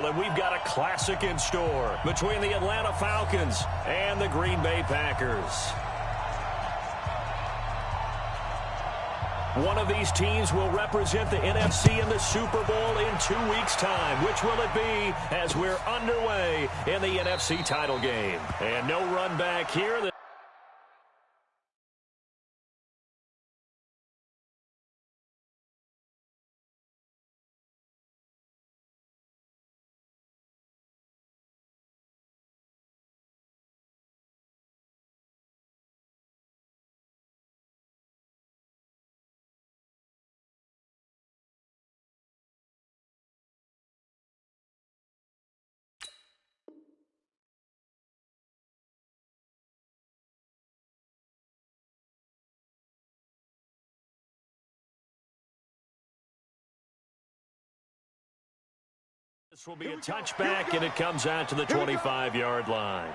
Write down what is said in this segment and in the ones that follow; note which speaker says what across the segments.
Speaker 1: And we've got a classic in store between the Atlanta Falcons and the Green Bay Packers. One of these teams will represent the NFC in the Super Bowl in 2 weeks' time. Which will it be as we're underway in the NFC title game? And no run back here. This will be a touchback, and it comes out to the 25-yard line.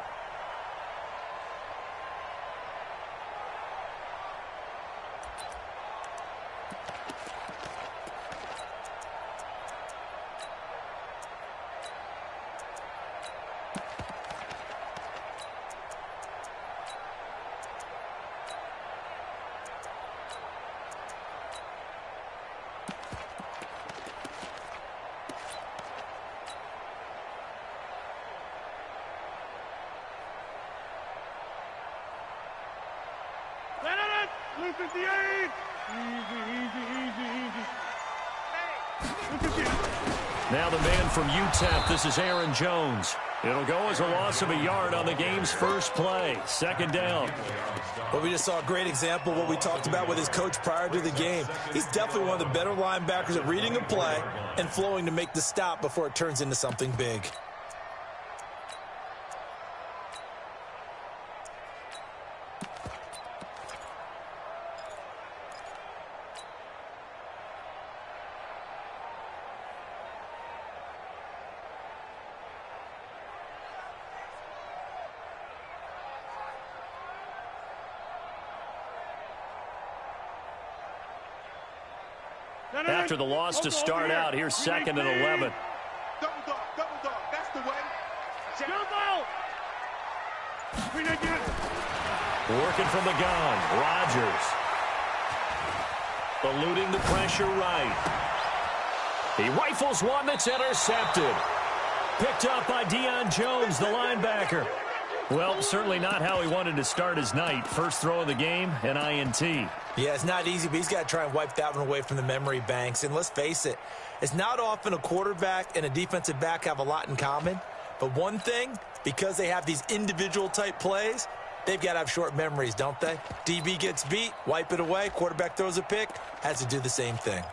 Speaker 1: Now the man from UTEP, this is Aaron Jones. It'll go as a loss of a yard on the game's first play. Second down.
Speaker 2: Well, we just saw a great example of what we talked about with his coach prior to the game. He's definitely one of the better linebackers at reading a play and flowing to make the stop before it turns into something big.
Speaker 1: After the loss to start out, here's second and 11.
Speaker 3: Double dog, that's the way.
Speaker 1: Working from the gun, Rodgers. Eluding the pressure right. He rifles one that's intercepted. Picked up by Deion Jones, the linebacker. Well, certainly not how he wanted to start his night. First throw of the game, an INT.
Speaker 2: Yeah, it's not easy, but he's got to try and wipe that one away from the memory banks. And let's face it, it's not often a quarterback and a defensive back have a lot in common. But one thing, because they have these individual type plays, they've got to have short memories, don't they? DB gets beat, wipe it away. Quarterback throws a pick, has to do the same thing.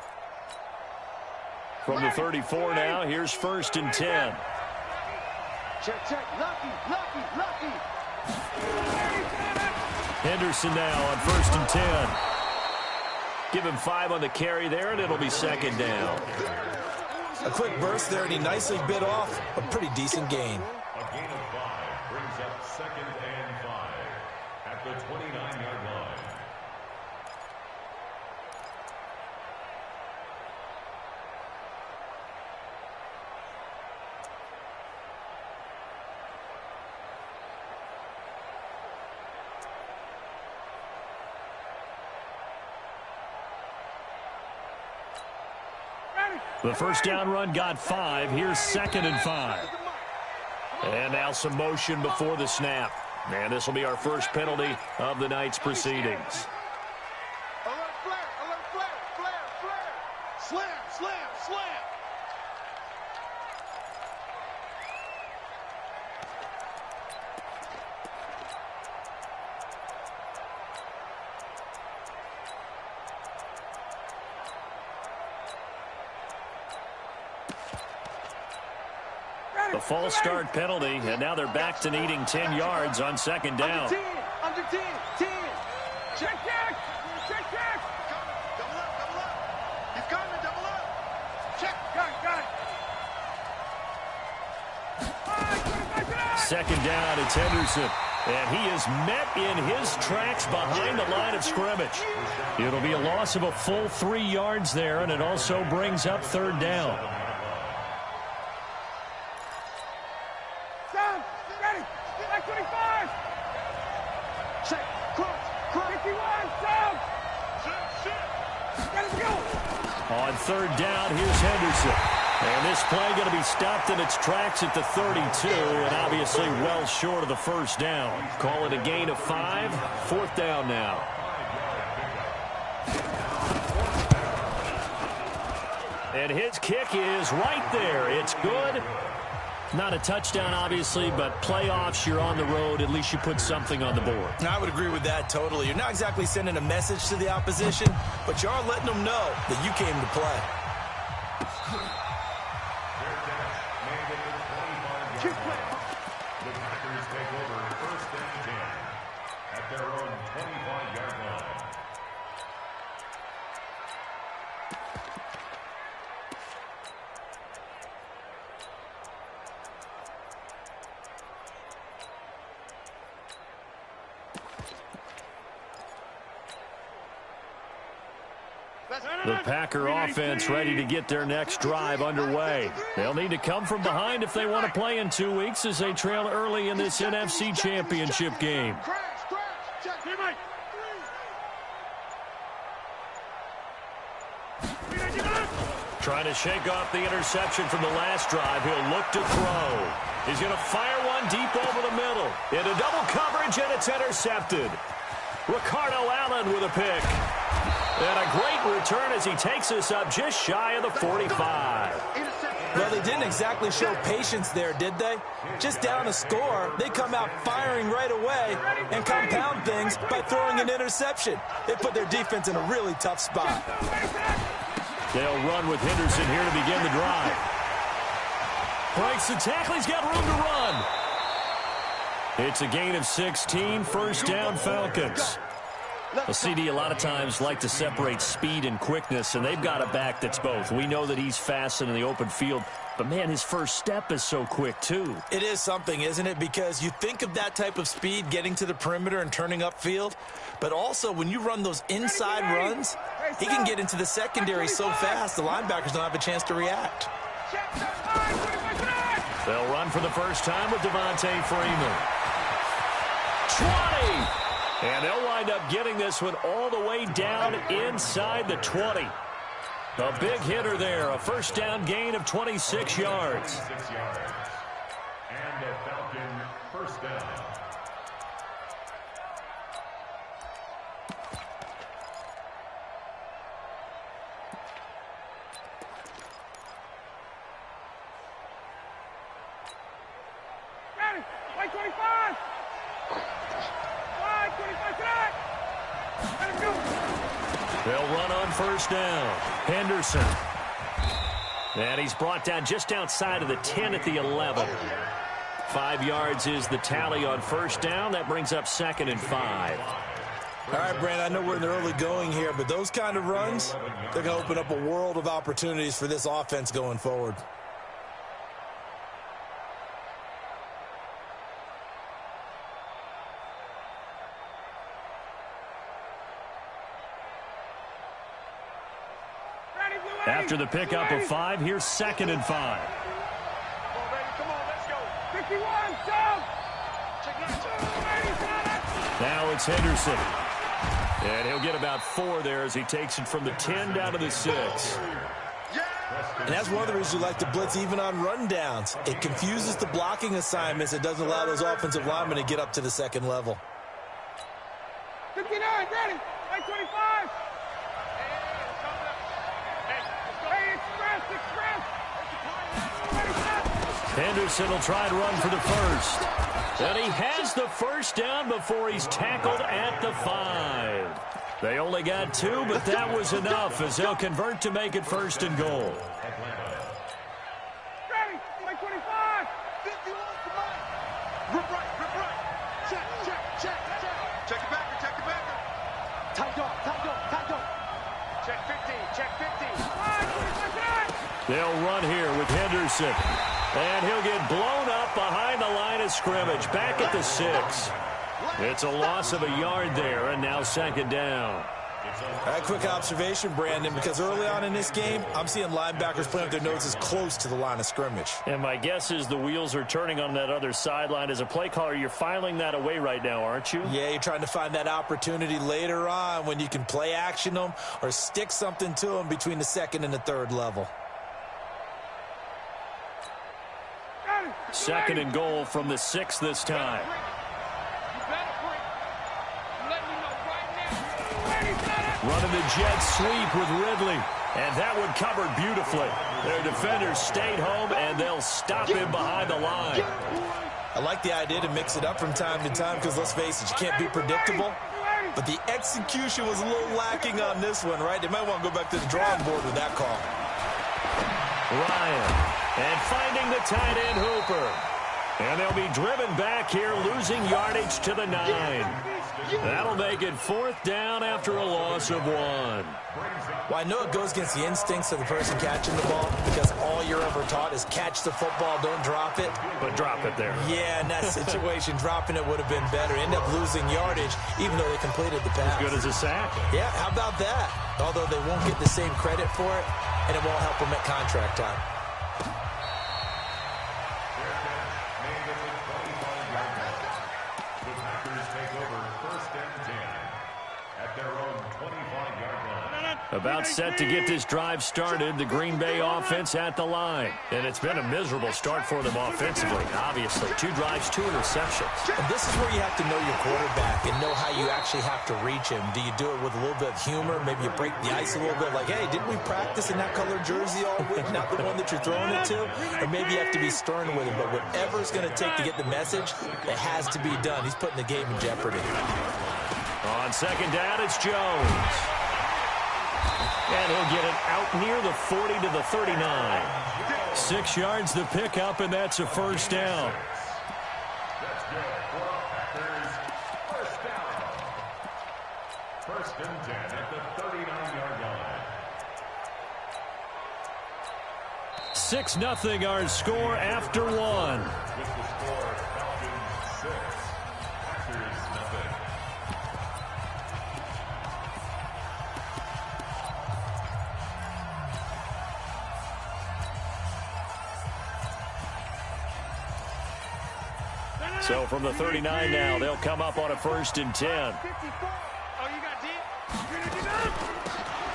Speaker 1: From the 34 now, here's first and 10.
Speaker 3: Check, lucky.
Speaker 1: Henderson now on first and 10. Give him 5 on the carry there, and it'll be second down.
Speaker 2: A quick burst there, and he nicely bit off a pretty decent gain.
Speaker 4: A gain of 5 brings up second and 5 at the 29-yard line.
Speaker 1: The first down run got 5. Here's second and 5. And now some motion before the snap. And this will be our first penalty of the night's proceedings.
Speaker 3: Alert flare. Slam.
Speaker 1: The false start penalty, and now they're back to needing 10 yards on second down.
Speaker 3: Under 10. Check. Double up. He's coming, double up. Check, got it.
Speaker 1: Second down, it's Henderson. And he is met in his tracks behind the line of scrimmage. It'll be a loss of a full 3 yards there, and it also brings up third down.
Speaker 3: down. Ready. Like 25. Check. Cross. 51. Down. Ready to go.
Speaker 1: On third down, here's Henderson. And this play going to be stopped in its tracks at the 32, and obviously well short of the first down. Call it a gain of 5. Fourth down now. And his kick is right there. It's good. Not a touchdown, obviously, but playoffs, you're on the road. At least you put something on the board.
Speaker 2: I would agree with that totally. You're not exactly sending a message to the opposition, but you are letting them know that you came to play.
Speaker 4: The Packers take over first and 10 at their own 25-yard line.
Speaker 1: The Packer offense ready to get their next drive underway. They'll need to come from behind if they want to play in 2 weeks as they trail early in this NFC Championship game. Trying to shake off the interception from the last drive. He'll look to throw. He's going to fire one deep over the middle. Into double coverage, and it's intercepted. Ricardo Allen with a pick. And a great return as he takes us up just shy of the 45.
Speaker 2: Well, they didn't exactly show patience there, did they? Just down a score, they come out firing right away and compound things by throwing an interception. They put their defense in a really tough spot.
Speaker 1: They'll run with Henderson here to begin the drive. Breaks the tackle. He's got room to run. It's a gain of 16. First down, Falcons. A CD a lot of times like to separate speed and quickness, and they've got a back that's both. We know that he's fast in the open field, but, man, his first step is so quick, too.
Speaker 2: It is something, isn't it? Because you think of that type of speed getting to the perimeter and turning upfield, but also when you run those inside runs, he can get into the secondary so fast the linebackers don't have a chance to react.
Speaker 1: They'll run for the first time with Devontae Freeman. 20! And they'll wind up getting this one all the way down inside the 20. A big hitter there. A first down gain of 26 yards.
Speaker 4: 26 yards. And a Falcon first down.
Speaker 3: Ready. Like 25.
Speaker 1: They'll run on first down. Henderson. And he's brought down just outside of the 10 at the 11. 5 yards is the tally on first down. That brings up 2nd and 5.
Speaker 2: All right, Brandon, I know we're in the early going here, but those kind of runs, they're going to open up a world of opportunities for this offense going forward.
Speaker 1: After the pickup of 5, here's 2nd and 5.
Speaker 3: Come on, let's go. 51, down.
Speaker 1: Now it's Henderson. And he'll get about 4 there as he takes it from the 10 down to the 6.
Speaker 2: And that's one of the reasons you like to blitz even on rundowns. It confuses the blocking assignments. It doesn't allow those offensive linemen to get up to the second level.
Speaker 3: 59, ready. Like 25.
Speaker 1: Henderson will try and run for the first. And he has the first down before he's tackled at the 5. They only got 2, but that was enough as they'll convert to make it 1st and goal.
Speaker 3: Ready, like 25. 51, come on. Rip right. Check. Check it back. Tight dog. Check 50.
Speaker 1: They'll run here with Henderson. And he'll get blown up behind the line of scrimmage. Back at the 6. It's a loss of a yard there, and now 2nd down.
Speaker 2: All right, quick observation, Brandon, because early on in this game, I'm seeing linebackers playing with their noses close to the line of scrimmage.
Speaker 1: And my guess is the wheels are turning on that other sideline. As a play caller, you're filing that away right now, aren't you?
Speaker 2: Yeah, you're trying to find that opportunity later on when you can play action them or stick something to them between the second and the third level.
Speaker 1: Second and goal from the 6 this time. Running the jet sweep with Ridley. And that one covered beautifully. Their defenders stayed home, and they'll stop him behind the line.
Speaker 2: I like the idea to mix it up from time to time because, let's face it, you can't be predictable. But the execution was a little lacking on this one, right? They might want to go back to the drawing board with that call.
Speaker 1: Ryan. And finding the tight end Hooper. And they'll be driven back here, losing yardage to the 9. That'll make it 4th down after a loss of 1.
Speaker 2: Well, I know it goes against the instincts of the person catching the ball because all you're ever taught is catch the football, don't drop it.
Speaker 1: But drop it there.
Speaker 2: Yeah, in that situation, dropping it would have been better. End up losing yardage, even though they completed the pass.
Speaker 1: As good as a sack.
Speaker 2: Yeah, how about that? Although they won't get the same credit for it, and it won't help them at contract time. About set to get this drive started, the Green Bay offense at the line.
Speaker 1: And it's been a miserable start for them offensively, obviously. 2 drives, 2 interceptions.
Speaker 2: And this is where you have to know your quarterback and know how you actually have to reach him. Do you do it with a little bit of humor? Maybe you break the ice a little bit like, hey, didn't we practice in that color jersey all week, not the one that you're throwing it to? Or maybe you have to be stern with him. But whatever it's going to take to get the message, it has to be done. He's putting the game in jeopardy.
Speaker 1: On second down, it's Jones. And he'll get it out near the 40 to the 39. 6 yards the pickup, and that's a 1st down.
Speaker 4: That's good for Packers. 1st down. 1st and 10 at the 39-yard line.
Speaker 1: 6-0 our score after 1.
Speaker 4: With the score, Falcons 6, Packers nothing.
Speaker 1: So from the 39 now, they'll come up on a 1st and 10.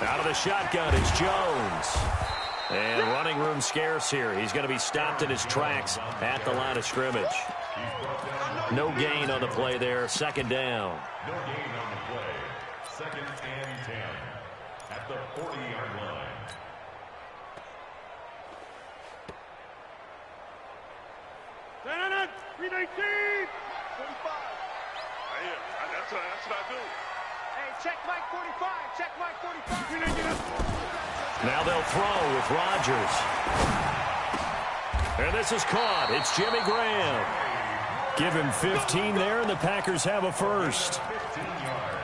Speaker 1: Out of the shotgun is Jones. And running room scarce here. He's going to be stopped in his tracks at the line of scrimmage. No gain on the play there. 2nd down.
Speaker 4: No gain on the play. 2nd and 10 at the 40-yard line.
Speaker 3: That's what I do. Hey, check Mike 45. Check Mike 45.
Speaker 1: Now they'll throw with Rodgers. And this is caught. It's Jimmy Graham. Give him 15 there, and the Packers have a 1st.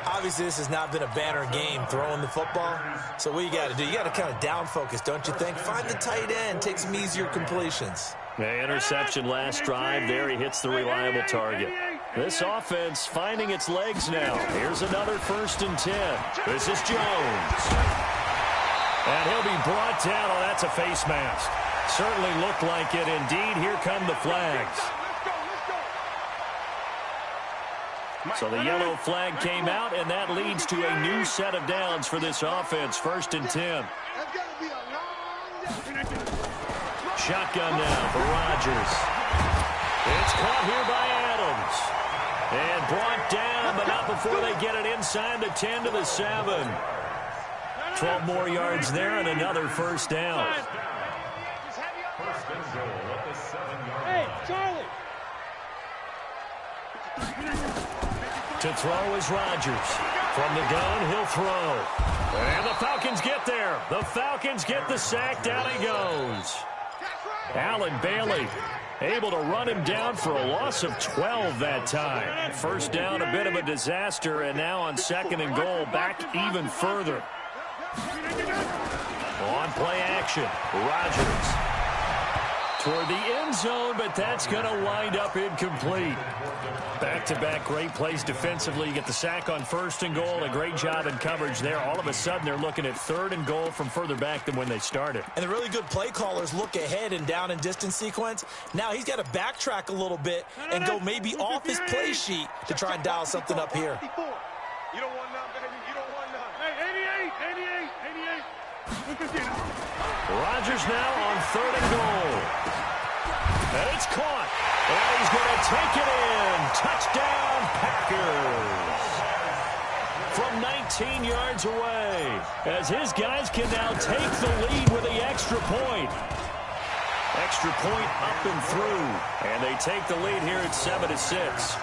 Speaker 2: Obviously, this has not been a banner game throwing the football. So what you got to do, you got to kind of down focus, don't you think? Find the tight end, take some easier completions.
Speaker 1: The interception last drive there. He hits the reliable target. This offense finding its legs now. Here's another 1st and 10. This is Jones. And he'll be brought down. Oh, that's a face mask. Certainly looked like it. Indeed, here come the flags. So the yellow flag came out, and that leads to a new set of downs for this offense. 1st and 10. Shotgun now for Rodgers. It's caught here by Adams. And brought down, but not before they get it inside the 10 to the 7. 12 more yards there and another 1st down.
Speaker 4: 1st and goal at the 7-yard line.
Speaker 3: Hey, Charlie.
Speaker 1: To throw is Rodgers. From the gun, he'll throw. And the Falcons get there. The Falcons get the sack. Down he goes. Allen Bailey able to run him down for a loss of 12 that time. 1st down, a bit of a disaster, and now on 2nd and goal, back even further. On play action, Rodgers. toward the end zone, but that's going to wind up incomplete. Back-to-back great plays defensively. You get the sack on 1st and goal. A great job in coverage there. All of a sudden, they're looking at 3rd and goal from further back than when they started.
Speaker 2: And the really good play callers look ahead and down and distance sequence. Now he's got to backtrack a little bit and go maybe off his play sheet to try and dial something up here.
Speaker 3: You don't want none, baby. You don't want none. Hey, 88.
Speaker 1: Rodgers now on 3rd and goal. And it's caught. And he's going to take it in. Touchdown, Packers. From 19 yards away. As his guys can now take the lead with the extra point. Extra point up and through. And they take the lead here at 7-6.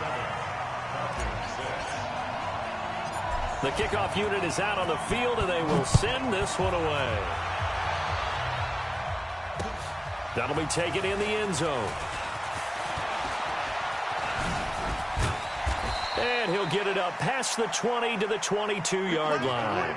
Speaker 1: The kickoff unit is out on the field, and they will send this one away. That'll be taken in the end zone. And he'll get it up past the 20 to the 22-yard line.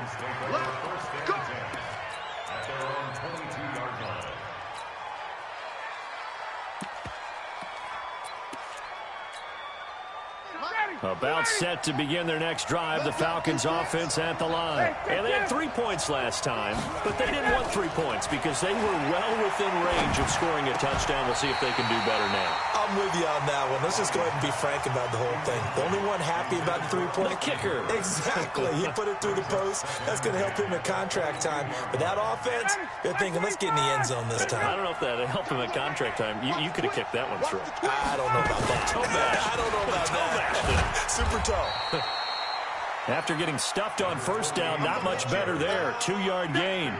Speaker 1: About set to begin their next drive, the Falcons offense at the line. And they had 3 points last time, but they didn't want 3 points because they were well within range of scoring a touchdown. We'll see if they can do better now.
Speaker 2: I'm with you on that one. Let's just go ahead and be frank about the whole thing. The only one happy about the 3-point.
Speaker 1: The kicker.
Speaker 2: Exactly. He put it through the post. That's going to help him at contract time. But that offense, they're thinking, let's get in the end zone this time.
Speaker 1: I don't know if that helped him at contract time. You could have kicked that one through.
Speaker 2: I don't know about that.
Speaker 1: Toe bash.
Speaker 2: I don't know about that. Super toe.
Speaker 1: After getting stuffed on 1st down, not much better there. 2-yard gain.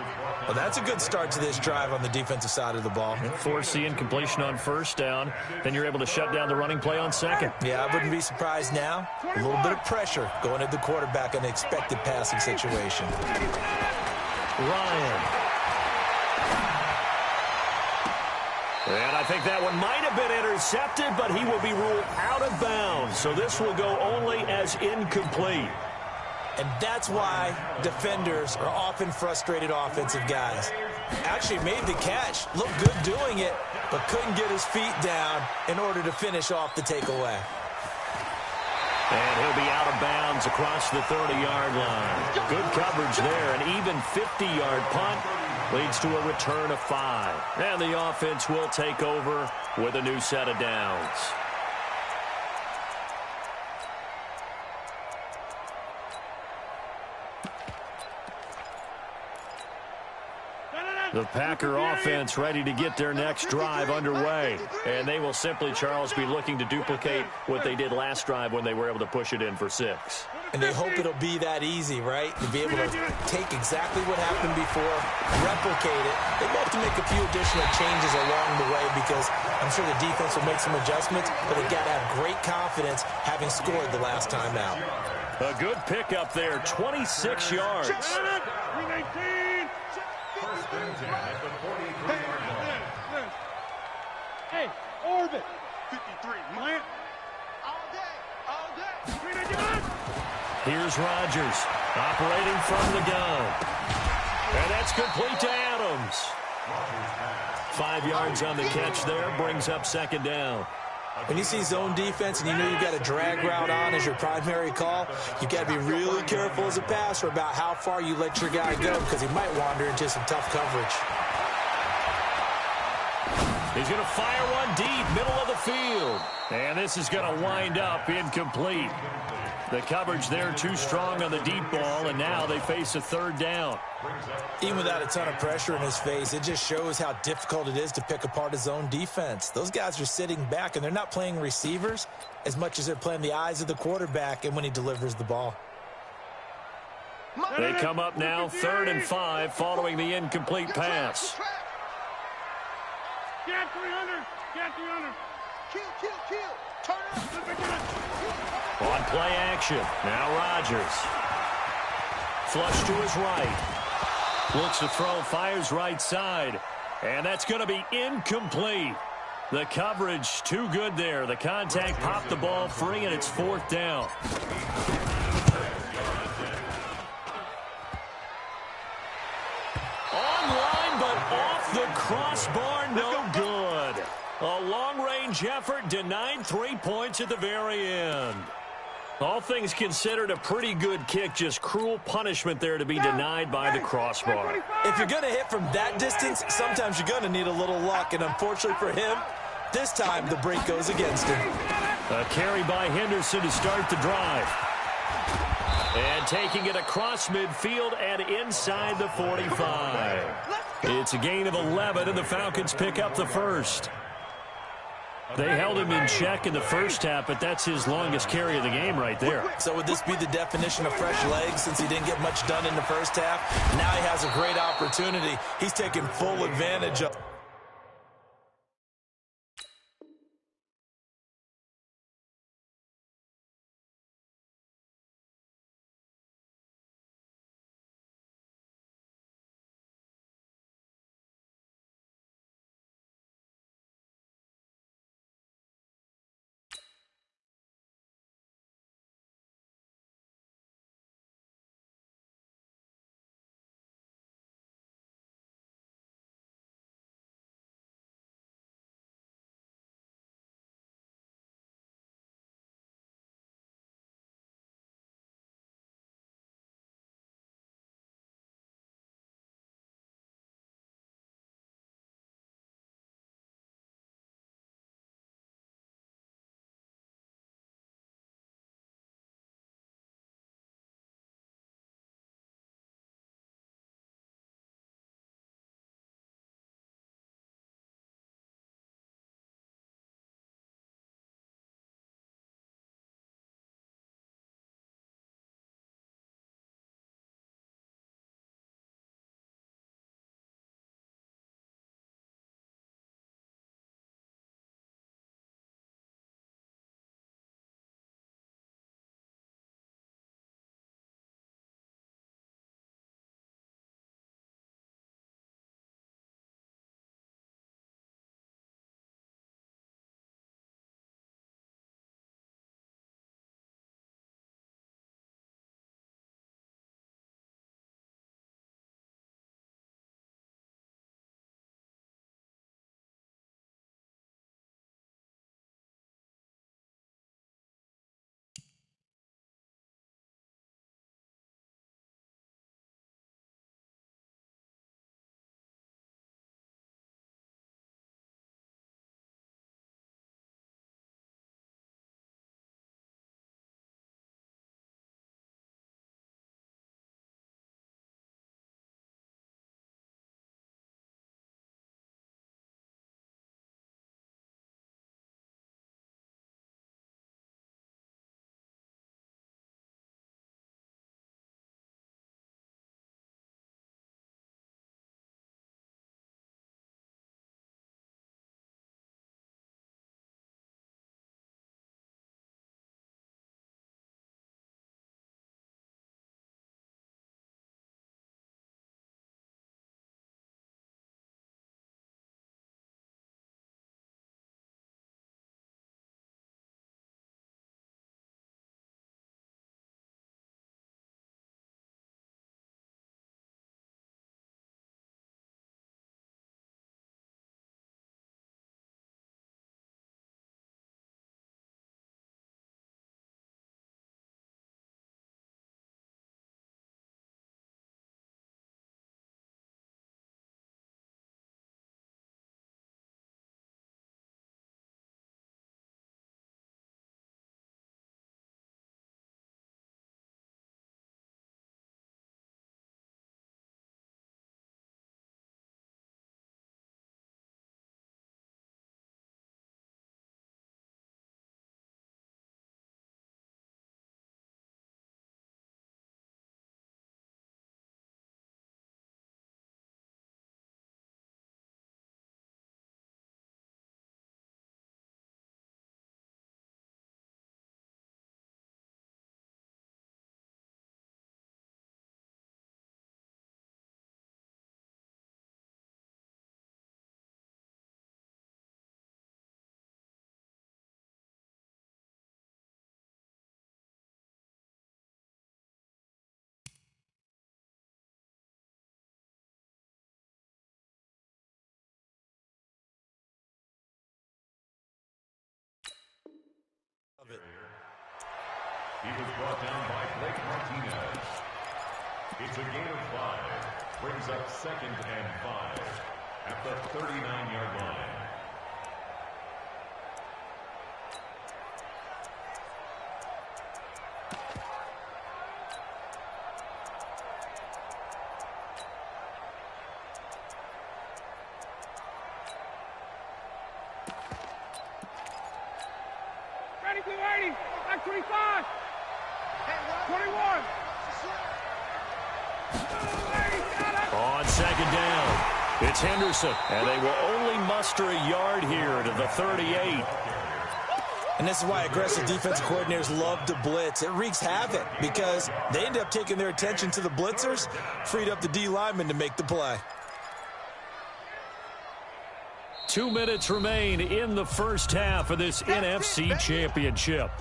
Speaker 2: Well, that's a good start to this drive on the defensive side of the ball.
Speaker 1: Force the incompletion on 1st down. Then you're able to shut down the running play on 2nd.
Speaker 2: Yeah, I wouldn't be surprised now. A little bit of pressure going at the quarterback in an expected passing situation.
Speaker 1: Ryan. And I think that one might have been intercepted, but he will be ruled out of bounds. So this will go only as incomplete.
Speaker 2: And that's why defenders are often frustrated offensive guys. Actually made the catch, looked good doing it, but couldn't get his feet down in order to finish off the takeaway.
Speaker 1: And he'll be out of bounds across the 30-yard line. Good coverage there. An even 50-yard punt leads to a return of 5. And the offense will take over with a new set of downs. The Packer offense ready to get their next drive underway. And they will simply, Charles, be looking to duplicate what they did last drive when they were able to push it in for 6.
Speaker 2: And they hope it'll be that easy, right? To be able to take exactly what happened before, replicate it. They may have to make a few additional changes along the way because I'm sure the defense will make some adjustments, but they've got to have great confidence having scored the last time out.
Speaker 1: A good pickup there, 26 yards.
Speaker 3: Hey, Orbit. 53, man. All day.
Speaker 1: Here's Rodgers operating from the gun. And that's complete to Adams. 5 yards on the catch there, brings up 2nd down.
Speaker 2: When you see zone defense and you know you've got a drag route on as your primary call, you've got to be really careful as a passer about how far you let your guy go because he might wander into some tough coverage.
Speaker 1: He's going to fire one deep, middle of the field. And this is going to wind up incomplete. The coverage there too strong on the deep ball, and now they face a 3rd down.
Speaker 2: Even without a ton of pressure in his face, it just shows how difficult it is to pick apart his own defense. Those guys are sitting back, and they're not playing receivers as much as they're playing the eyes of the quarterback and when he delivers the ball.
Speaker 1: They come up now 3rd and 5 following the incomplete pass.
Speaker 3: Get 300. Get 300. Kill. Turn up.
Speaker 1: On play action. Now Rodgers. Flush to his right. Looks to throw, fires right side. And that's going to be incomplete. The coverage too good there. The contact popped the ball free, and it's 4th down. Online, but off the crossbar, no good. long-range effort, denied 3 points at the very end. All things considered, a pretty good kick, just cruel punishment there to be denied by the crossbar.
Speaker 2: If you're going to hit from that distance, sometimes you're going to need a little luck, and unfortunately for him, this time the break goes against him.
Speaker 1: A carry by Henderson to start the drive. And taking it across midfield and inside the 45. It's a gain of 11, and the Falcons pick up the first. They held him in check in the first half, but that's his longest carry of the game right there.
Speaker 2: So would this be the definition of fresh legs since he didn't get much done in the first half? Now he has a great opportunity. He's taking full advantage of
Speaker 4: He was brought down by Blake Martinez. It's a gain of 5. Brings up 2nd and 5 at the 39-yard line.
Speaker 3: Ready, blue 80. Back 25. 21.
Speaker 1: On 2nd down, it's Henderson, and they will only muster a yard here to the 38.
Speaker 2: And this is why aggressive defensive coordinators love to blitz. It wreaks havoc because they end up taking their attention to the blitzers, freed up the D lineman to make the play.
Speaker 1: 2 minutes remain in the first half of this NFC Championship.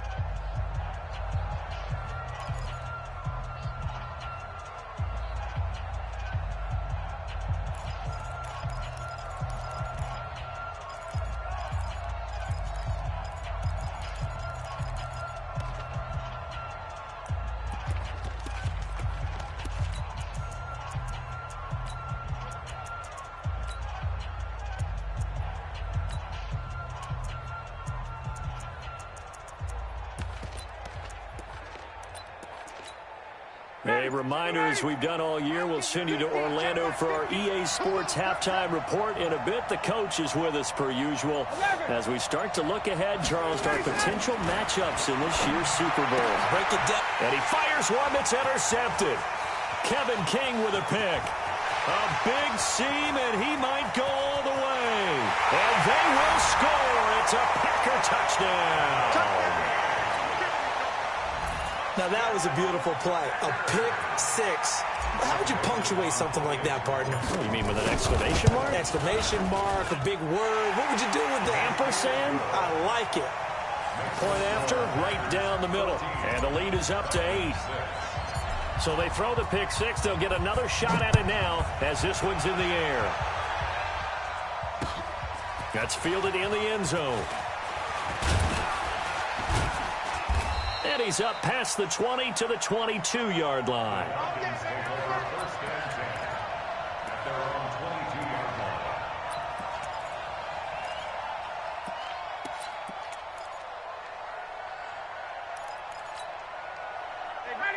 Speaker 1: A reminder, as we've done all year, we'll send you to Orlando for our EA Sports halftime report in a bit. The coach is with us per usual as we start to look ahead, Charles, to our potential matchups in this year's Super Bowl.
Speaker 2: Break it down.
Speaker 1: And he fires one that's intercepted. Kevin King with a pick. A big seam, and he might go all the way. And they will score. It's a Packer touchdown.
Speaker 2: Now, that was a beautiful play. A pick six. How would you punctuate something like that, partner?
Speaker 1: You mean with an exclamation mark?
Speaker 2: Exclamation mark, a big word. What would you do with that?
Speaker 1: Ampersand?
Speaker 2: I like it.
Speaker 1: Point after, right down the middle. And the lead is up to 8. So they throw the pick six. They'll get another shot at it now as this one's in the air. That's fielded in the end zone. And he's up past the 20 to the 22-yard line.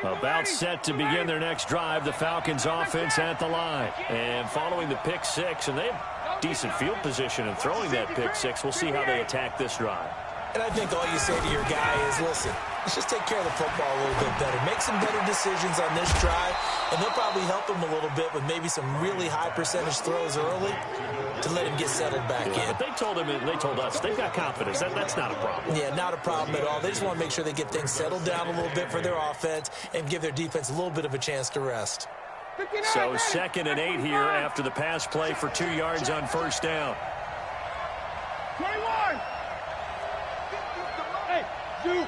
Speaker 1: About set to begin their next drive, the Falcons offense at the line. And following the pick six, and they have decent field position in throwing that pick six. We'll see how they attack this drive.
Speaker 2: And I think all you say to your guy is, listen, let's just take care of the football a little bit better. Make some better decisions on this drive, and they'll probably help him a little bit with maybe some really high percentage throws early to let him get settled back in.
Speaker 1: But they told us they've got confidence. That's not a problem.
Speaker 2: Yeah, not a problem at all. They just want to make sure they get things settled down a little bit for their offense and give their defense a little bit of a chance to rest.
Speaker 1: So 2nd and 8 here after the pass play for 2 yards on first down.
Speaker 3: 21. Hey, you.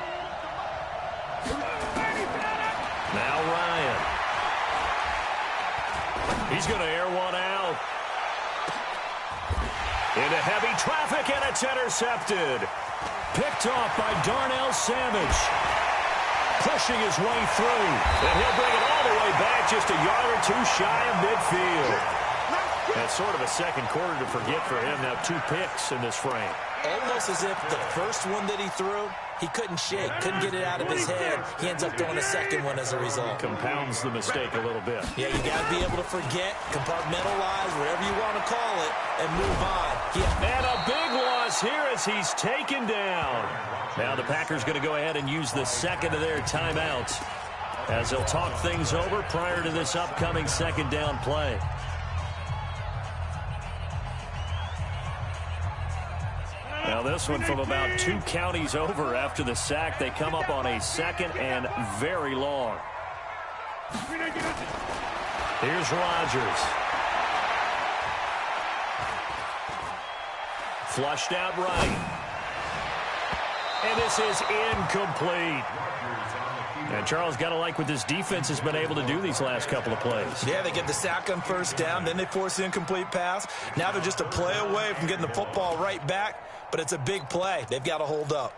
Speaker 1: Now Ryan. He's going to air one out. Into heavy traffic, and it's intercepted. Picked off by Darnell Savage. Pushing his way through. And he'll bring it all the way back just a yard or two shy of midfield. That's sort of a second quarter to forget for him. Now 2 picks in this frame.
Speaker 2: Almost as if the first one that he threw, he couldn't shake, couldn't get it out of his head. He ends up throwing a second one as a result.
Speaker 1: Compounds the mistake a little bit.
Speaker 2: Yeah, you got to be able to forget, compartmentalize, whatever you want to call it, and move on.
Speaker 1: And a big loss here as he's taken down. Now the Packers going to go ahead and use the second of their timeouts as they'll talk things over prior to this upcoming second down play. Now this one from about 2 counties over after the sack. They come up on a 2nd and very long. Here's Rodgers. Flushed out right. And this is incomplete. And Charles, got to like what this defense has been able to do these last couple of plays.
Speaker 2: Yeah, they get the sack on first down, then they force the incomplete pass. Now they're just a play away from getting the football right back, but it's a big play. They've got to hold up.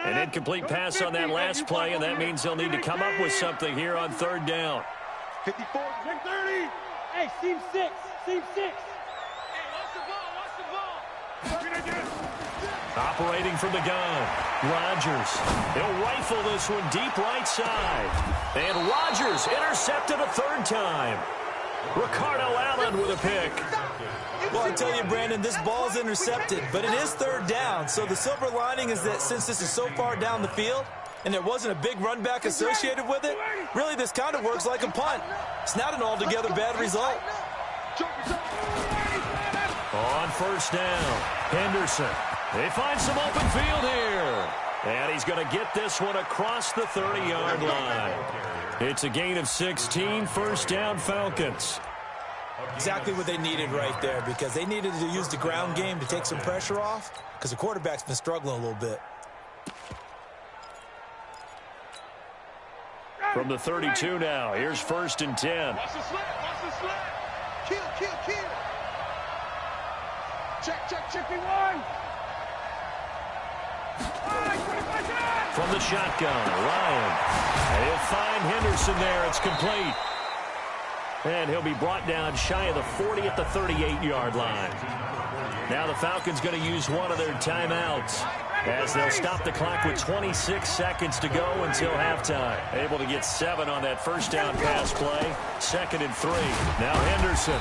Speaker 1: An incomplete pass on that last play, and that means they'll need to come up with something here on third down.
Speaker 3: 54, 30. Hey, seam 6. Seam 6. Hey, watch the ball. Watch the ball.
Speaker 1: Operating from the gun, Rodgers. He'll rifle this one deep right side. And Rodgers intercepted a third time. Ricardo Allen with a pick.
Speaker 2: Well, I tell you, Brandon, this ball's intercepted, but it is third down. So the silver lining is that since this is so far down the field and there wasn't a big run back associated with it, really this kind of works like a punt. It's not an altogether bad result.
Speaker 1: On first down, Henderson. They find some open field here. And he's going to get this one across the 30-yard line. It's a gain of 16, first down Falcons.
Speaker 2: Exactly what they needed right there, because they needed to use the ground game to take some pressure off, because the quarterback's been struggling a little bit.
Speaker 1: From the 32 now, here's first and 10.
Speaker 3: Watch the slant. Watch the slant. Kill. Check, B1.
Speaker 1: From the shotgun, Ryan. And he'll find Henderson there. It's complete. And he'll be brought down shy of the 40 at the 38-yard line. Now the Falcons going to use one of their timeouts as they'll stop the clock with 26 seconds to go until halftime. Able to get 7 on that first down pass play. 2nd and 3. Now Henderson.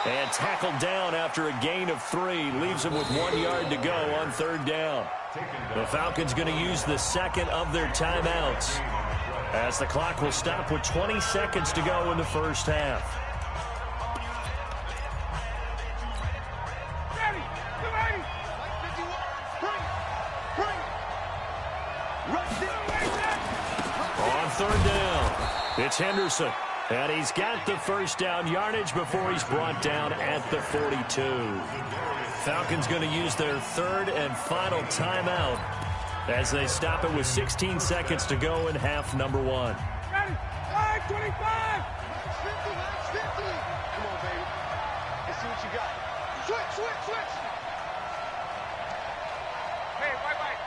Speaker 1: And tackled down after a gain of 3. Leaves him with 1 yard to go on third down. The Falcons going to use the second of their timeouts as the clock will stop with 20 seconds to go in the first half. On third down, it's Henderson. And he's got the first down yardage before he's brought down at the 42. Falcons going to use their third and final timeout as they stop it with 16 seconds to go in half number 1.
Speaker 3: 25. 50. Come on, baby. Let's see what you got. Switch. Hey, white.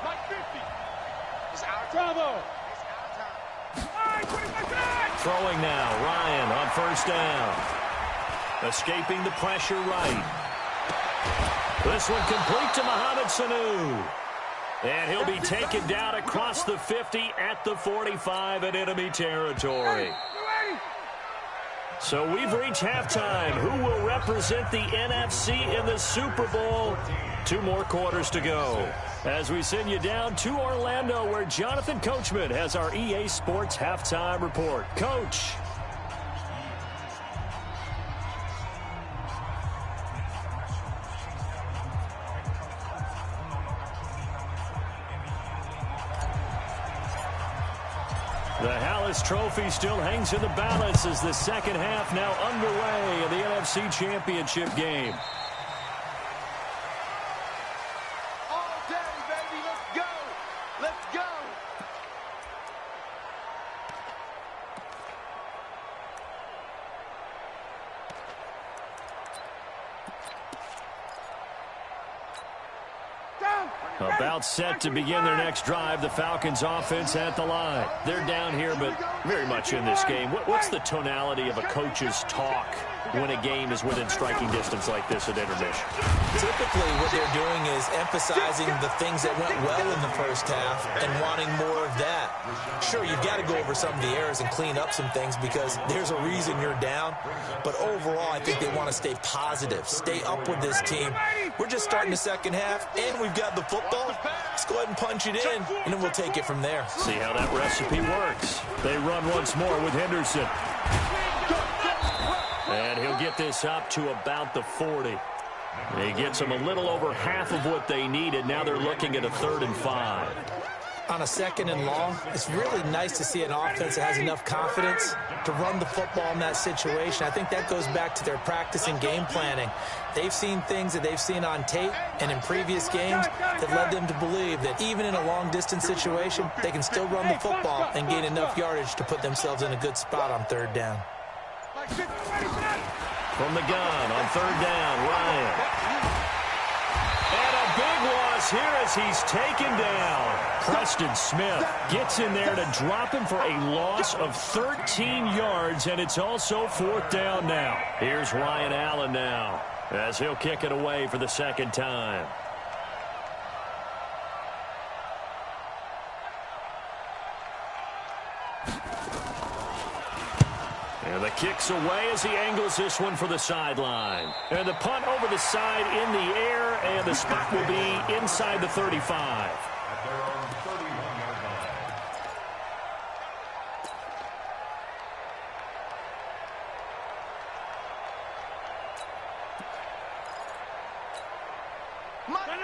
Speaker 3: Mike 50. It's our Bravo.
Speaker 1: Throwing now, Ryan on first down. Escaping the pressure right. This one complete to Mohamed Sanu. And he'll be taken down across the 50 at the 45 in enemy territory. So we've reached halftime. Who will represent the NFC in the Super Bowl? 2 more quarters to go as we send you down to Orlando, where Jonathan Coachman has our EA Sports halftime report. Coach. The Hallis Trophy still hangs in the balance as the second half now underway in the NFC Championship game.
Speaker 3: All day, baby. Let's go.
Speaker 1: About set to begin their next drive, the Falcons offense at the line. They're down here, but very much in this game. What's the tonality of a coach's talk when a game is within striking distance like this at intermission?
Speaker 2: Typically, what they're doing is emphasizing the things that went well in the first half and wanting more of that. Sure, you've got to go over some of the errors and clean up some things because there's a reason you're down. But overall, I think they want to stay positive, stay up with this team. We're just starting the second half, and we've got the football. Let's go ahead and punch it in, and then we'll take it from there.
Speaker 1: See how that recipe works. They run once more with Henderson. And he'll get this up to about the 40. He gets them a little over half of what they needed. Now they're looking at a 3rd and 5.
Speaker 2: On a 2nd and long, it's really nice to see an offense that has enough confidence to run the football in that situation. I think that goes back to their practice and game planning. They've seen things that they've seen on tape and in previous games that led them to believe that even in a long-distance situation, they can still run the football and gain enough yardage to put themselves in a good spot on 3rd down.
Speaker 1: From the gun on 3rd down, Ryan. And a big loss here as he's taken down. Preston Smith gets in there to drop him for a loss of 13 yards, and it's also 4th down now. Here's Ryan Allen now as he'll kick it away for the second time. And the kick's away as he angles this one for the sideline. And the punt over the side in the air, and the spot will be inside the 35.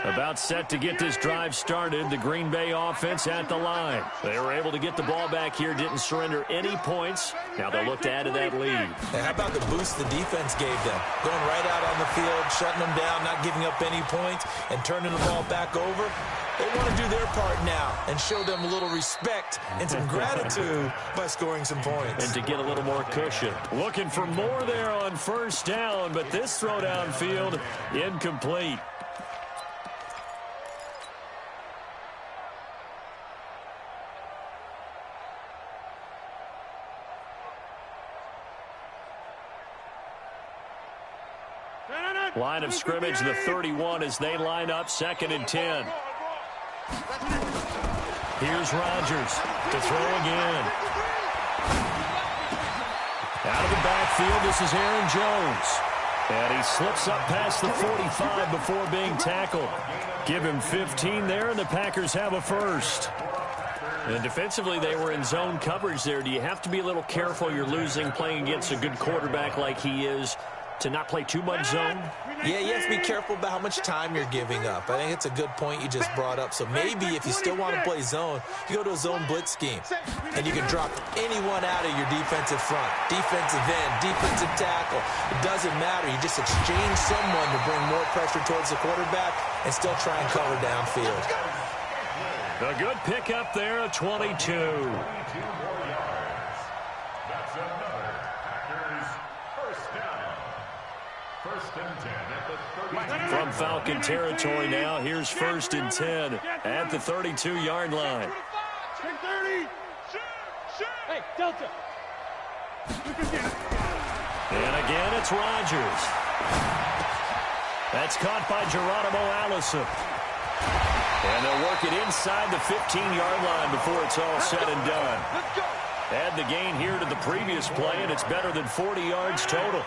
Speaker 1: About set to get this drive started, the Green Bay offense at the line. They were able to get the ball back here, didn't surrender any points. Now they'll look to add to that lead.
Speaker 2: And how about the boost the defense gave them? Going right out on the field, shutting them down, not giving up any points, and turning the ball back over. They want to do their part now and show them a little respect and some gratitude by scoring some points.
Speaker 1: And to get a little more cushion. Looking for more there on 1st down, but this throw downfield incomplete. Line of scrimmage, the 31 as they line up 2nd and 10. Here's Rodgers to throw again. Out of the backfield, this is Aaron Jones. And he slips up past the 45 before being tackled. Give him 15 there, and the Packers have a first. And defensively, they were in zone coverage there. Do you have to be a little careful? You're losing, playing against a good quarterback like he is, to not play too much zone?
Speaker 2: Yeah, you have to be careful about how much time you're giving up. I think it's a good point you just brought up. So maybe if you still want to play zone, you go to a zone blitz scheme. And you can drop anyone out of your defensive front. Defensive end, defensive tackle. It doesn't matter. You just exchange someone to bring more pressure towards the quarterback and still try and cover downfield.
Speaker 1: A good pickup there at 22.
Speaker 4: That's another Packers first down. 1st and 10 at the 32.
Speaker 1: From Falcon territory now, here's 1st and 10 at the 32-yard line.
Speaker 3: Hey, Delta.
Speaker 1: And again, it's Rodgers. That's caught by Geronimo Allison. And they'll work it inside the 15-yard line before it's all said and done. Add the gain here to the previous play, and it's better than 40 yards total.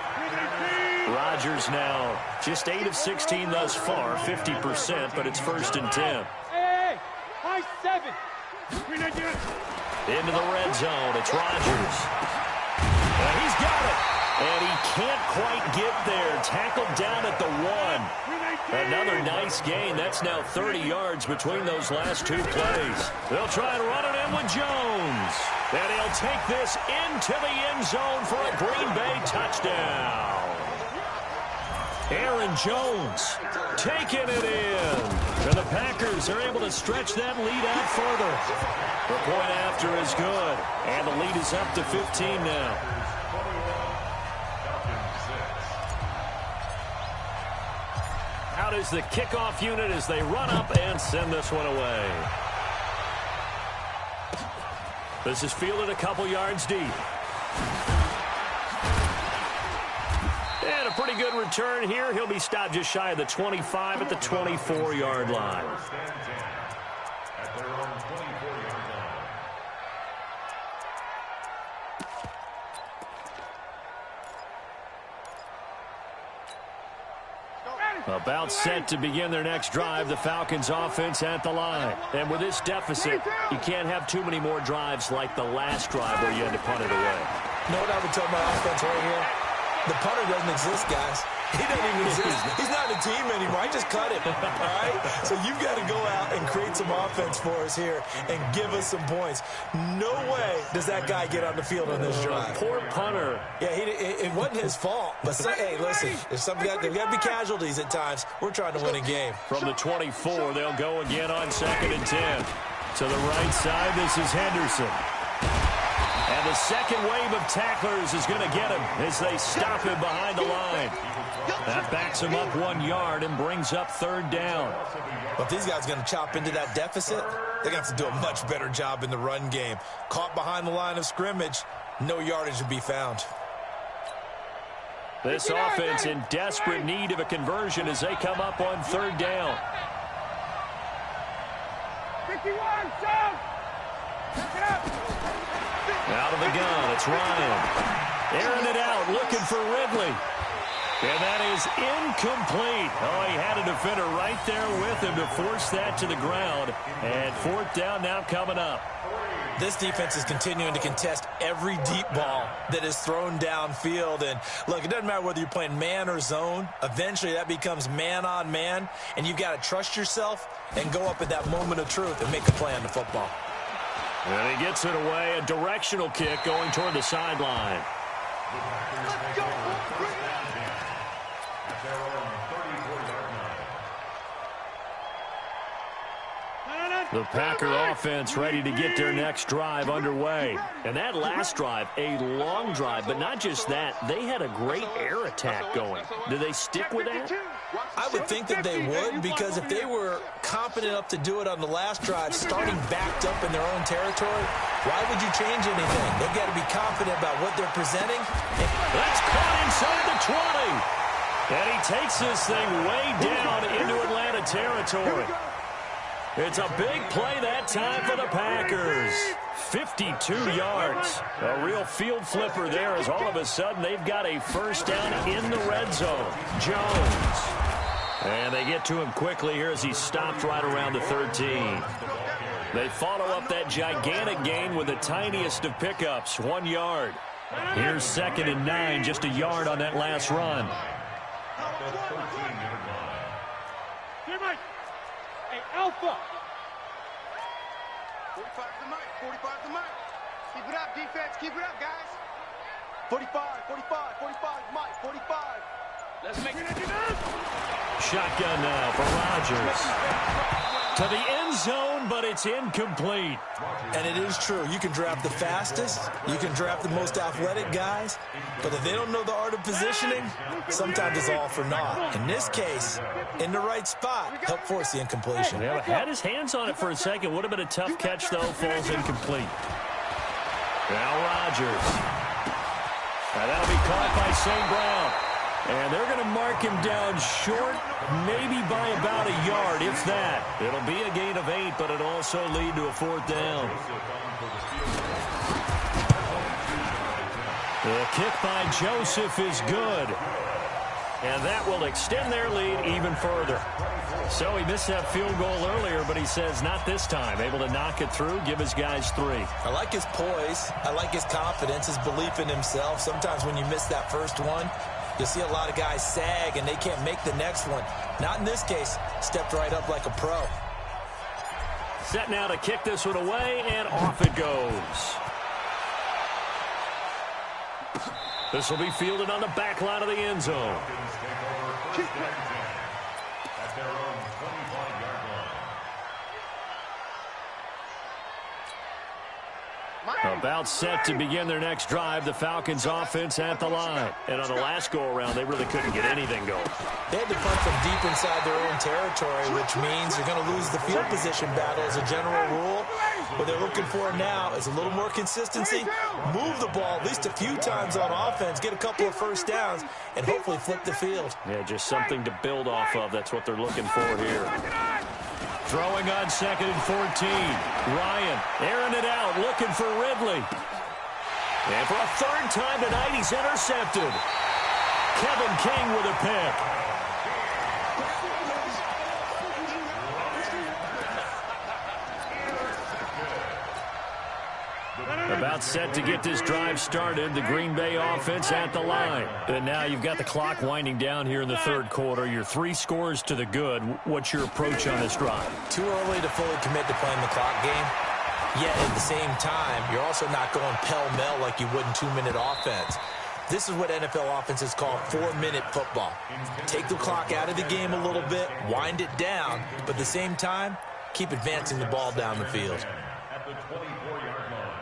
Speaker 1: Rodgers now just 8 of 16 thus far, 50%, but it's 1st and 10.
Speaker 3: Hey, high 7.
Speaker 1: Into the red zone, it's Rodgers. And he's got it. And he can't quite get there. Tackled down at the 1. Another nice gain. That's now 30 yards between those last 2 plays. They'll try and run it in with Jones. And he'll take this into the end zone for a Green Bay touchdown. Aaron Jones taking it in. And the Packers are able to stretch that lead out further. The point after is good. And the lead is up to 15 now. Out is the kickoff unit as they run up and send this one away. This is fielded a couple yards deep. And a pretty good return here. He'll be stopped just shy of the 25 at the 24-yard line.
Speaker 4: At their own 24-yard line.
Speaker 1: About set to begin their next drive, the Falcons offense at the line. And with this deficit, you can't have too many more drives like the last drive where you had to punt it away.
Speaker 2: You know what I would tell my offense right here? The punter doesn't exist, guys. He doesn't even exist. He's not a team anymore. I just cut him, all right? So you've got to go out and create some offense for us here and give us some points. No way does that guy get on the field on this drive.
Speaker 1: Poor punter.
Speaker 2: Yeah, it wasn't his fault. But, hey, listen, there's got to be casualties at times. We're trying to win a game.
Speaker 1: From the 24, they'll go again on 2nd and 10. To the right side, this is Henderson. And the second wave of tacklers is going to get him as they stop him behind the line. That backs him up 1 yard and brings up third down.
Speaker 2: But if these guys are going to chop into that deficit, they're going to have to do a much better job in the run game. Caught behind the line of scrimmage, no yardage to be found.
Speaker 1: This offense in desperate need of a conversion as they come up on third down.
Speaker 3: 51, Jones!
Speaker 1: Out of the gun, it's Ryan. Airing it out, looking for Ridley. And that is incomplete. Oh, he had a defender right there with him to force that to the ground. And fourth down now coming up.
Speaker 2: This defense is continuing to contest every deep ball that is thrown downfield. And, look, it doesn't matter whether you're playing man or zone. Eventually, that becomes man-on-man, and you've got to trust yourself and go up at that moment of truth and make a play on the football.
Speaker 1: And he gets it away, a directional kick going toward the sideline.
Speaker 3: Let's go!
Speaker 1: The Packer offense ready to get their next drive underway. And that last drive, a long drive, but not just that. They had a great air attack going. Do they stick with that?
Speaker 2: I would think that they would, because if they were confident enough to do it on the last drive, starting backed up in their own territory, why would you change anything? They've got to be confident about what they're presenting.
Speaker 1: That's caught inside the 20. And he takes this thing way down into Atlanta territory. It's a big play that time for the Packers. 52 yards. A real field flipper there as all of a sudden they've got a first down in the red zone. Jones. And they get to him quickly here as he stopped right around the 13. They follow up that gigantic gain with the tiniest of pickups, 1 yard. Here's 2nd and 9, just a yard on that last run.
Speaker 3: Hey, Alpha!
Speaker 5: 45 to the mic, 45 to the mic. Keep it up, defense, keep it up, guys. 45, 45, 45, Mike, 45. Let's make it.
Speaker 1: Shotgun now for Rodgers. To the end zone, but it's incomplete.
Speaker 2: And it is true. You can draft the fastest. You can draft the most athletic guys. But if they don't know the art of positioning, sometimes it's all for naught. In this case, in the right spot, help force the incompletion.
Speaker 1: Yeah, had his hands on it for a second. Would have been a tough catch, though. Falls incomplete. Now Rodgers. Now that'll be caught by St. Brown. And they're going to mark him down short, maybe by about a yard, if that. It'll be a gain of 8, but it'll also lead to a fourth down. The kick by Joseph is good. And that will extend their lead even further. So he missed that field goal earlier, but he says not this time. Able to knock it through, give his guys 3.
Speaker 2: I like his poise. I like his confidence, his belief in himself. Sometimes when you miss that first one, you'll see a lot of guys sag and they can't make the next one. Not in this case. Stepped right up like a pro.
Speaker 1: Set now to kick this one away, and off it goes. This will be fielded on the back line of the end zone. About set to begin their next drive, the Falcons offense at the line. And on the last go-around, they really couldn't get anything going.
Speaker 2: They had to punt from deep inside their own territory, which means you're going to lose the field position battle as a general rule. What they're looking for now is a little more consistency, move the ball at least a few times on offense, get a couple of first downs, and hopefully flip the field.
Speaker 1: Yeah, just something to build off of. That's what they're looking for here. Throwing on 2nd and 14. Ryan airing it out, looking for Ridley. And for a third time tonight, he's intercepted. Kevin King with a pick. About set to get this drive started. The Green Bay offense at the line. And now you've got the clock winding down here in the third quarter. You're 3 scores to the good. What's your approach on this drive?
Speaker 2: Too early to fully commit to playing the clock game. Yet at the same time, you're also not going pell-mell like you would in 2-minute offense. This is what NFL offenses call 4-minute football. Take the clock out of the game a little bit, wind it down, but at the same time, keep advancing the ball down the field.
Speaker 4: At the 24-yard line.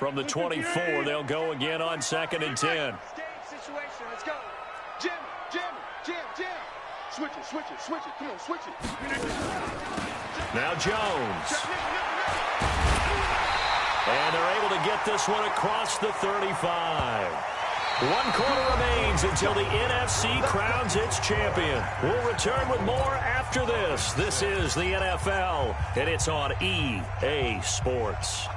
Speaker 1: From the 24, they'll go again on 2nd and 10.
Speaker 5: Situation. Let's go. Jam it. Switch it. Come on, switch it.
Speaker 1: Now Jones. And they're able to get this one across the 35. 1 quarter remains until the NFC crowns its champion. We'll return with more after this. This is the NFL, and it's on EA Sports.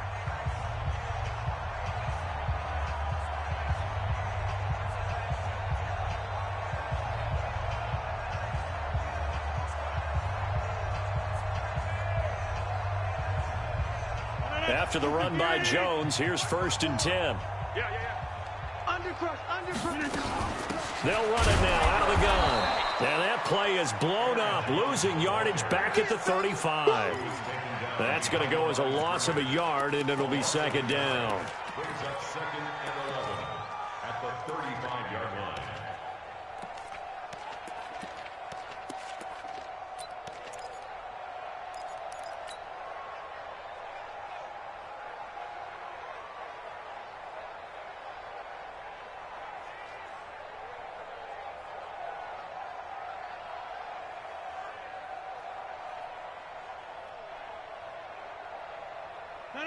Speaker 1: After the run by Jones, here's 1st and 10.
Speaker 5: Yeah. Undercrush.
Speaker 1: They'll run it now out of the gun. And that play is blown up, losing yardage back at the 35. That's going to go as a loss of a yard, and it'll be 2nd down.
Speaker 4: Brings up 2nd and 11 at the 35-yard line.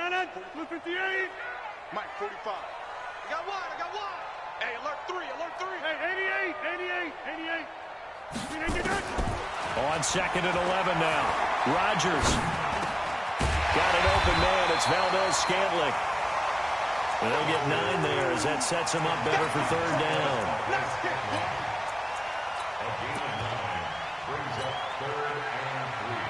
Speaker 3: No. Blue 58.
Speaker 5: Mike, 45. I got one. Hey, alert 3.
Speaker 3: Hey, 88.
Speaker 1: On 2nd and 11 now. Rodgers. Got an open man. It's Valdez-Scantling. And they'll get 9 there as that sets him up better for 3rd down.
Speaker 4: A gain of 9 brings up 3rd and 3.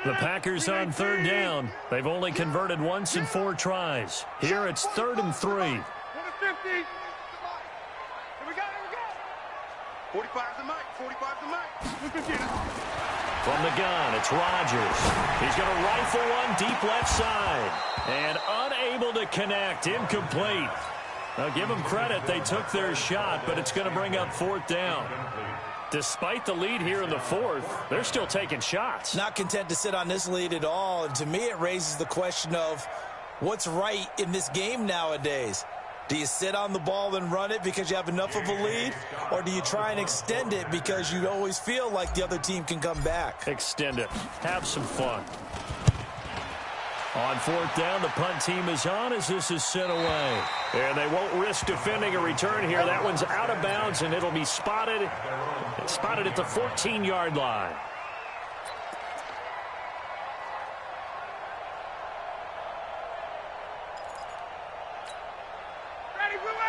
Speaker 1: The Packers on 3rd down. They've only converted once in 4 tries. Here it's 3rd and 3.
Speaker 3: 50. Here we go.
Speaker 5: 45's the Mike.
Speaker 3: Blue 58.
Speaker 1: From the gun, it's Rodgers. He's going to rifle one deep left side. And unable to connect. Incomplete. Now, give them credit. They took their shot, but it's going to bring up 4th down. Despite the lead here in the 4th, they're still taking shots.
Speaker 2: Not content to sit on this lead at all. And to me, it raises the question of what's right in this game nowadays. Do you sit on the ball and run it because you have enough of a lead? Or do you try and extend it because you always feel like the other team can come back?
Speaker 1: Extend it. Have some fun. On 4th down, the punt team is on as this is sent away. And they won't risk defending a return here. That one's out of bounds, and it'll be spotted at the 14-yard line.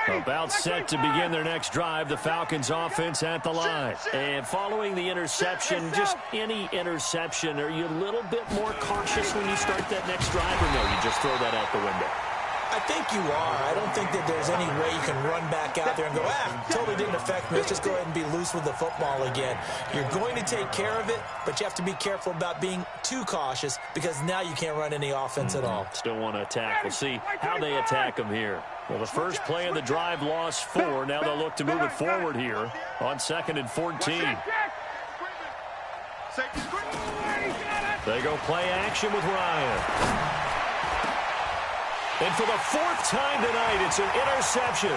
Speaker 1: About set to begin their next drive, the Falcons offense at the line. And following the interception, just any interception, are you a little bit more cautious when you start that next drive, or no, you just throw that out the window?
Speaker 2: I think you are. I don't think that there's any way you can run back out there and go, totally didn't affect me. Let's just go ahead and be loose with the football again. You're going to take care of it, but you have to be careful about being too cautious because now you can't run any offense at all.
Speaker 1: Still want to attack. We'll see how they attack them here. Well, the first play of the drive lost 4. Now they'll look to move it forward here on 2nd and 14. They go play action with Ryan. And for the 4th time tonight, it's an interception.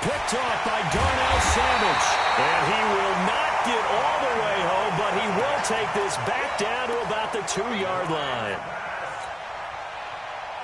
Speaker 1: Picked off by Darnell Savage. And he will not get all the way home, but he will take this back down to about the 2-yard line.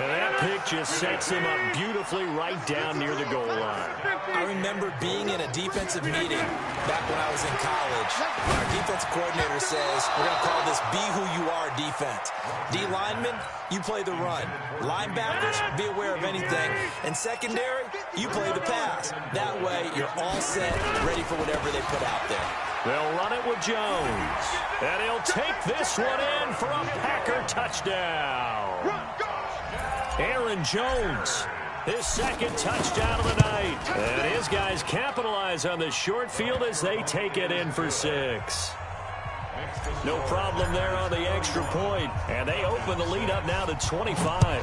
Speaker 1: And that pick just sets him up beautifully right down near the goal line.
Speaker 2: I remember being in a defensive meeting back when I was in college. Our defensive coordinator says, we're going to call this be who you are defense. D linemen, you play the run. Linebackers, be aware of anything. And secondary, you play the pass. That way, you're all set, ready for whatever they put out there.
Speaker 1: They'll run it with Jones. And he'll take this one in for a Packer touchdown. Aaron Jones, his 2nd touchdown of the night. And his guys capitalize on the short field as they take it in for 6. No problem there on the extra point. And they open the lead up now to 25.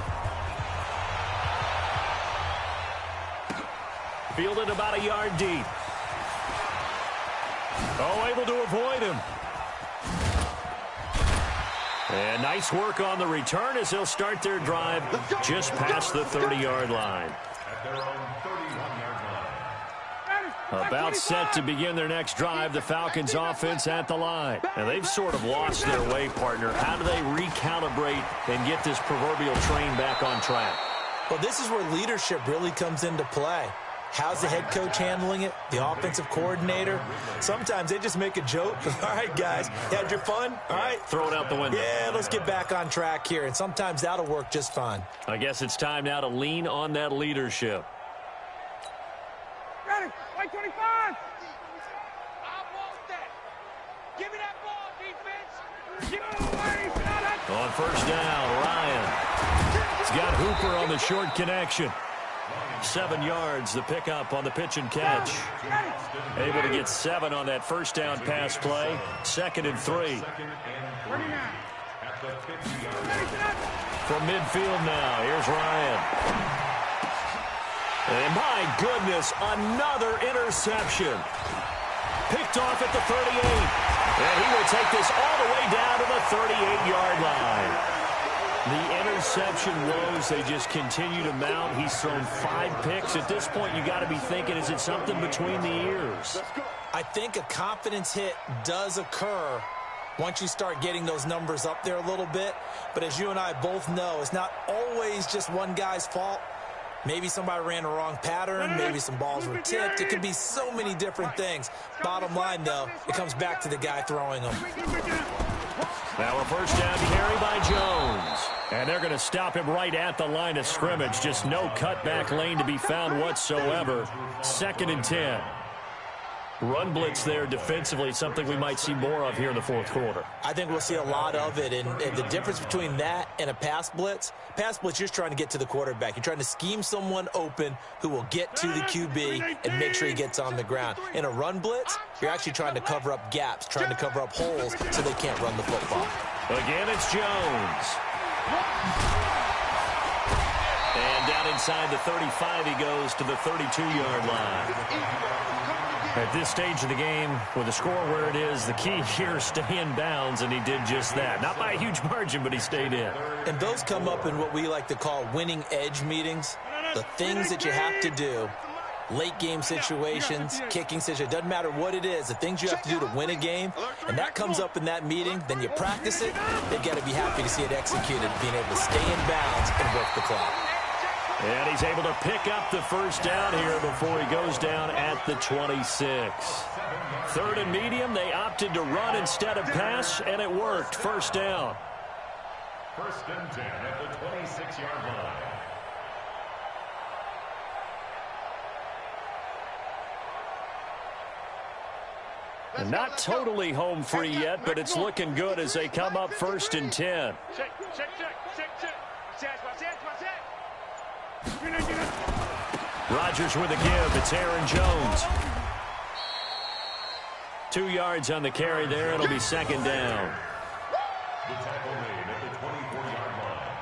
Speaker 1: fielded about a yard deep. Oh, able to avoid him. And nice work on the return as they'll start their drive just past the 30-yard line.
Speaker 4: At their own 31-yard line.
Speaker 1: About set to begin their next drive, the Falcons offense at the line. And they've sort of lost their way, partner. How do they recalibrate and get this proverbial train back on track?
Speaker 2: Well, this is where leadership really comes into play. How's the head coach handling it? The offensive coordinator? Sometimes they just make a joke. All right, guys, you had your fun? All right.
Speaker 1: Throw it out the window.
Speaker 2: Yeah, let's get back on track here. And sometimes that'll work just fine.
Speaker 1: I guess it's time now to lean on that leadership.
Speaker 3: Ready, white 25. I want that. Give me that ball, defense. Give it away.
Speaker 1: On first down, Ryan. He's got Hooper on the short connection. 7 yards, the pickup on the pitch and catch. Able to get 7 on that first down pass play. 2nd and 3. From midfield now, here's Ryan. And my goodness, another interception. Picked off at the 38. And he will take this all the way down to the 38-yard line. The interception woes, they just continue to mount. He's thrown 5 picks. At this point, you got to be thinking, is it something between the ears?
Speaker 2: I think a confidence hit does occur once you start getting those numbers up there a little bit. But as you and I both know, it's not always just one guy's fault. Maybe somebody ran a wrong pattern. Maybe some balls were tipped. It could be so many different things. Bottom line, though, it comes back to the guy throwing them.
Speaker 1: Now a first down carry by Jones. And they're going to stop him right at the line of scrimmage. Just no cutback lane to be found whatsoever. 2nd and 10. Run blitz there defensively, something we might see more of here in the fourth quarter.
Speaker 2: I think we'll see a lot of it. And the difference between that and a pass blitz, you're just trying to get to the quarterback. You're trying to scheme someone open who will get to the QB and make sure he gets on the ground. In a run blitz, you're actually trying to cover up gaps, trying to cover up holes so they can't run the football.
Speaker 1: Again, it's Jones. And down inside the 35, he goes to the 32-yard line. At this stage of the game, with the score where it is, the key here is stay in bounds, and he did just that. Not by a huge margin, but he stayed in.
Speaker 2: And those come up in what we like to call winning edge meetings. The things that you have to do, late game situations, kicking situations, doesn't matter what it is, the things you have to do to win a game, and that comes up in that meeting, then you practice it, they've got to be happy to see it executed, being able to stay in bounds and work the clock.
Speaker 1: And he's able to pick up the first down here before he goes down at the 26. 3rd and medium, they opted to run instead of pass, and it worked. First down.
Speaker 4: 1st and 10 at the 26-yard line.
Speaker 1: And not totally home free yet, but it's looking good as they come up 1st and 10. Rodgers with a give. It's Aaron Jones. 2 yards on the carry there. It'll be 2nd down.
Speaker 4: The tackle made at the 24-yard line.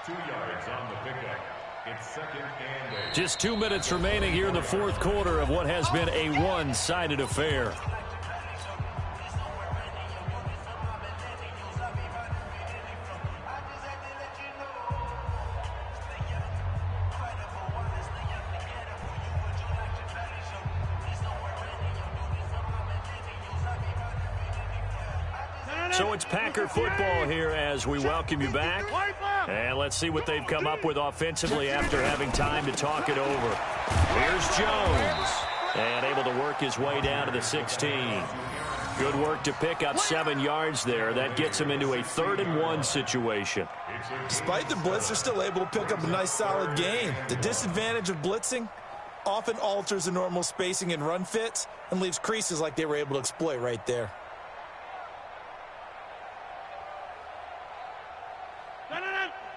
Speaker 4: 2 yards on the pickup. It's 2nd and 8.
Speaker 1: Just 2 minutes remaining here in the fourth quarter of what has been a one-sided affair. So it's Packer football here as we welcome you back. And let's see what they've come up with offensively after having time to talk it over. Here's Jones. And able to work his way down to the 16. Good work to pick up 7 yards there. That gets him into a 3rd and 1 situation.
Speaker 2: Despite the blitz, they're still able to pick up a nice solid gain. The disadvantage of blitzing often alters the normal spacing and run fits and leaves creases like they were able to exploit right there.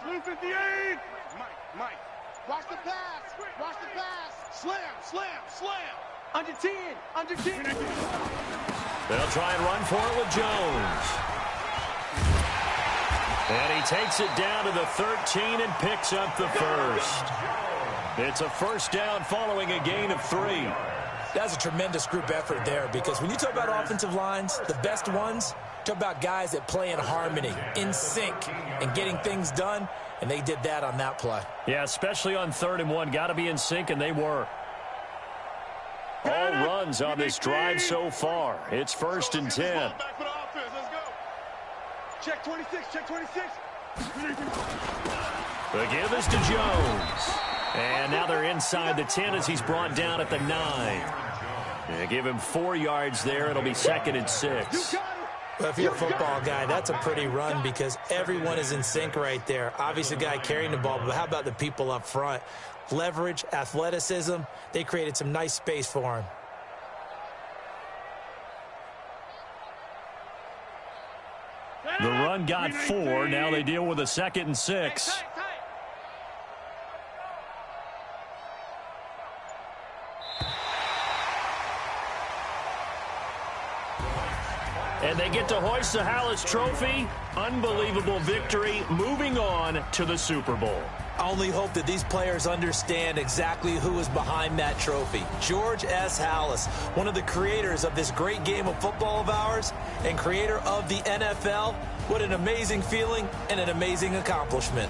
Speaker 3: Blue 58.
Speaker 5: Mike. Watch the pass. Watch the pass. Slam. Under 10.
Speaker 1: They'll try and run for it with Jones. And he takes it down to the 13 and picks up the first. It's a first down following a gain of 3.
Speaker 2: That's a tremendous group effort there, because when you talk about offensive lines, the best ones, talk about guys that play in harmony, in sync, and getting things done, and they did that on that play.
Speaker 1: Yeah, especially on 3rd and 1. Got to be in sync, and they were. All runs on this drive so far. It's 1st and 10.
Speaker 5: Back for the offense. Let's go. Check 26. Check 26.
Speaker 1: The give is to Jones. And now they're inside the 10 as he's brought down at the 9. They give him 4 yards there. It'll be 2nd and 6.
Speaker 2: Well, if you're a football guy, that's a pretty run because everyone is in sync right there. Obviously, the guy carrying the ball, but how about the people up front? Leverage, athleticism, they created some nice space for him.
Speaker 1: The run got 4. Now they deal with a 2nd and 6. And they get to hoist the Hallis Trophy. Unbelievable victory, moving on to the Super Bowl.
Speaker 2: I only hope that these players understand exactly who is behind that trophy. George S. Hallis, one of the creators of this great game of football of ours and creator of the NFL. What an amazing feeling and an amazing accomplishment.